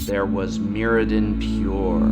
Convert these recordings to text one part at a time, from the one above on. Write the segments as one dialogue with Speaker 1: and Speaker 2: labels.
Speaker 1: there was Mirrodin Pure.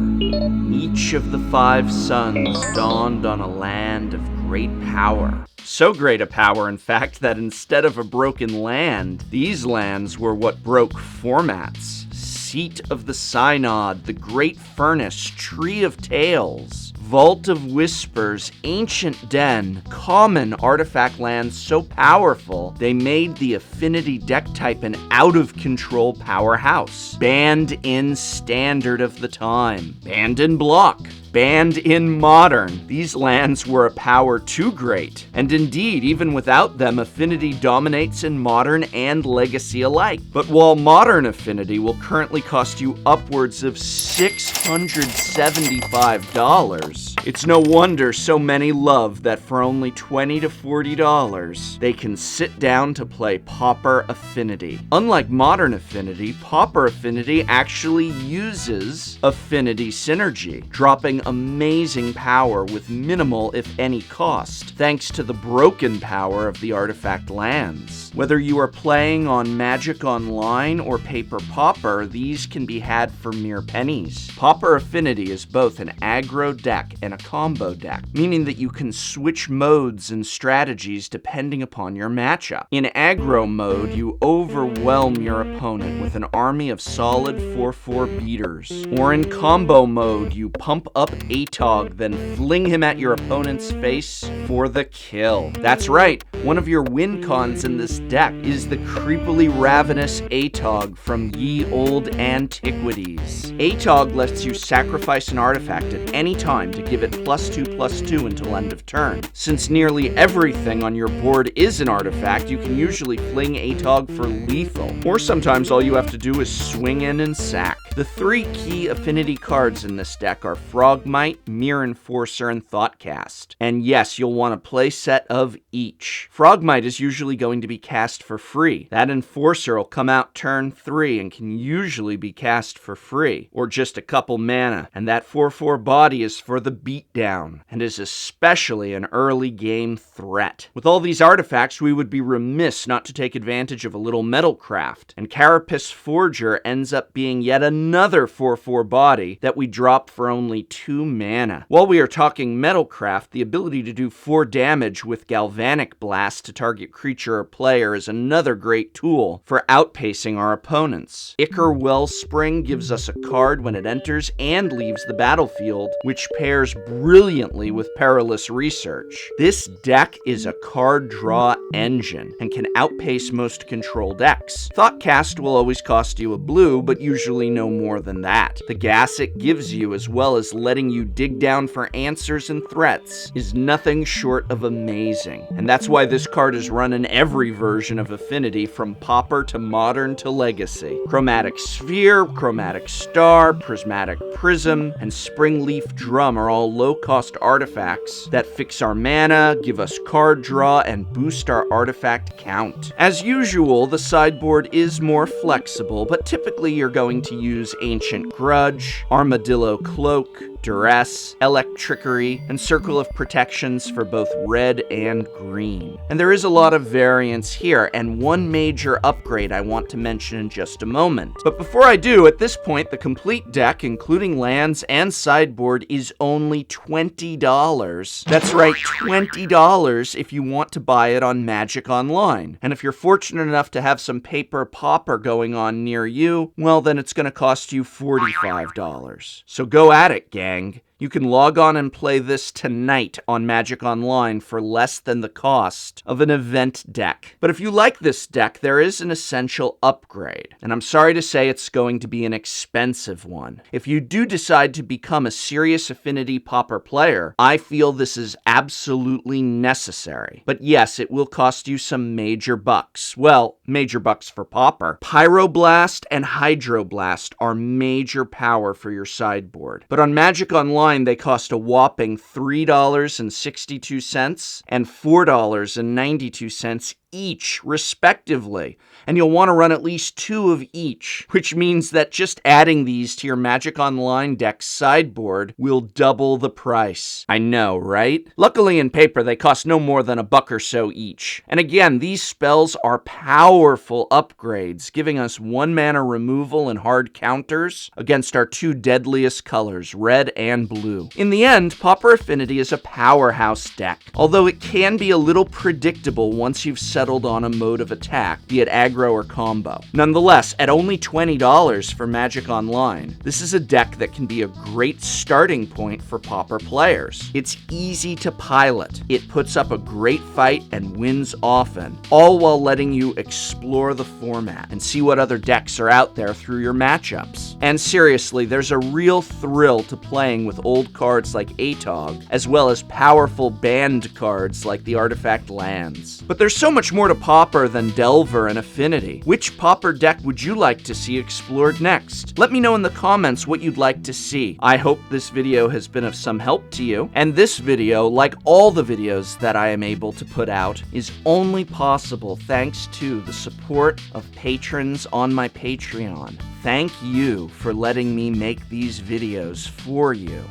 Speaker 1: Each of the 5 suns dawned on a land of great power. So great a power, in fact, that instead of a broken land, these lands were what broke formats. Seat of the Synod, the Great Furnace, Tree of Tales, Vault of Whispers, Ancient Den, common artifact lands so powerful, they made the Affinity deck type an out-of-control powerhouse. Banned in Standard of the time. Banned in Block. Banned in Modern. These lands were a power too great, and indeed, even without them, Affinity dominates in Modern and Legacy alike. But while Modern Affinity will currently cost you upwards of $675, it's no wonder so many love that for only $20 to $40, they can sit down to play Pauper Affinity. Unlike Modern Affinity, Pauper Affinity actually uses Affinity synergy, dropping amazing power with minimal, if any, cost, thanks to the broken power of the artifact lands. Whether you are playing on Magic Online or Paper Pauper, these can be had for mere pennies. Pauper Affinity is both an aggro deck and a combo deck, meaning that you can switch modes and strategies depending upon your matchup. In aggro mode, you overwhelm your opponent with an army of solid 4/4 beaters. Or in combo mode, you pump up Atog, then fling him at your opponent's face for the kill. That's right, one of your win cons in this deck is the creepily ravenous Atog from ye old antiquities. Atog lets you sacrifice an artifact at any time to give it +2/+2 until end of turn. Since nearly everything on your board is an artifact, you can usually fling Atog for lethal, or sometimes all you have to do is swing in and sack. The 3 key Affinity cards in this deck are Frogmite, Mirror Enforcer, and Thoughtcast. And yes, you'll want a play set of each. Frogmite is usually going to be cast for free. That Enforcer will come out turn 3 and can usually be cast for free, or just a couple mana. And that 4/4 body is for the beatdown, and is especially an early game threat. With all these artifacts, we would be remiss not to take advantage of a little METALCRAFT, and Carapace Forger ends up being yet another 4/4 body that we drop for only 2 mana. While we are talking METALCRAFT, the ability to do 4 damage with Galvanic Blast to target creature or player is another great tool for outpacing our opponents. Ichor Wellspring gives us a card when it enters and leaves the battlefield, which pairs brilliantly with Perilous Research. This deck is a card draw engine and can outpace most control decks. Thoughtcast will always cost you a blue, but usually no more than that. The gas it gives you, as well as letting you dig down for answers and threats, is nothing short of amazing. And that's why this card is run in every version of Affinity, from Pauper to Modern to Legacy. Chromatic Sphere, Chromatic Star, Prismatic Prism, and Springleaf Drum are all low-cost artifacts that fix our mana, give us card draw, and boost our artifact count. As usual, the sideboard is more flexible, but typically you're going to use Ancient Grudge, Armadillo Cloak, Duress, Electrickery, and Circle of Protections for both red and green. And there is a lot of variance here, and one major upgrade I want to mention in just a moment. But before I do, at this point, the complete deck, including lands and sideboard, is only $20. That's right, $20 if you want to buy it on Magic Online. And if you're fortunate enough to have some Paper Pauper going on near you, well, then it's going to cost you $45. So go at it, gang. You can log on and play this tonight on Magic Online for less than the cost of an event deck. But if you like this deck, there is an essential upgrade. And I'm sorry to say it's going to be an expensive one. If you do decide to become a serious Affinity Pauper player, I feel this is absolutely necessary. But yes, it will cost you some major bucks. Well, major bucks for Pauper. Pyroblast and Hydroblast are major power for your sideboard. But on Magic Online, they cost a whopping $3.62 and $4.92 each, respectively. And you'll want to run at least 2 of each, which means that just adding these to your Magic Online deck's sideboard will double the price. I know, right? Luckily in paper, they cost no more than $1 or so each. And again, these spells are powerful upgrades, giving us 1 mana removal and hard counters against our 2 deadliest colors, red and blue. In the end, Pauper Affinity is a powerhouse deck, although it can be a little predictable once you've settled on a mode of attack, be it aggro or combo. Nonetheless, at only $20 for Magic Online, this is a deck that can be a great starting point for Pauper players. It's easy to pilot, it puts up a great fight and wins often, all while letting you explore the format and see what other decks are out there through your matchups. And seriously, there's a real thrill to playing with old cards like Atog, as well as powerful banned cards like the Artifact Lands. But there's so much more to Pauper than Delver and Affinity. Which Pauper deck would you like to see explored next? Let me know in the comments what you'd like to see. I hope this video has been of some help to you, and this video, like all the videos that I am able to put out, is only possible thanks to the support of patrons on my Patreon. Thank you for letting me make these videos for you.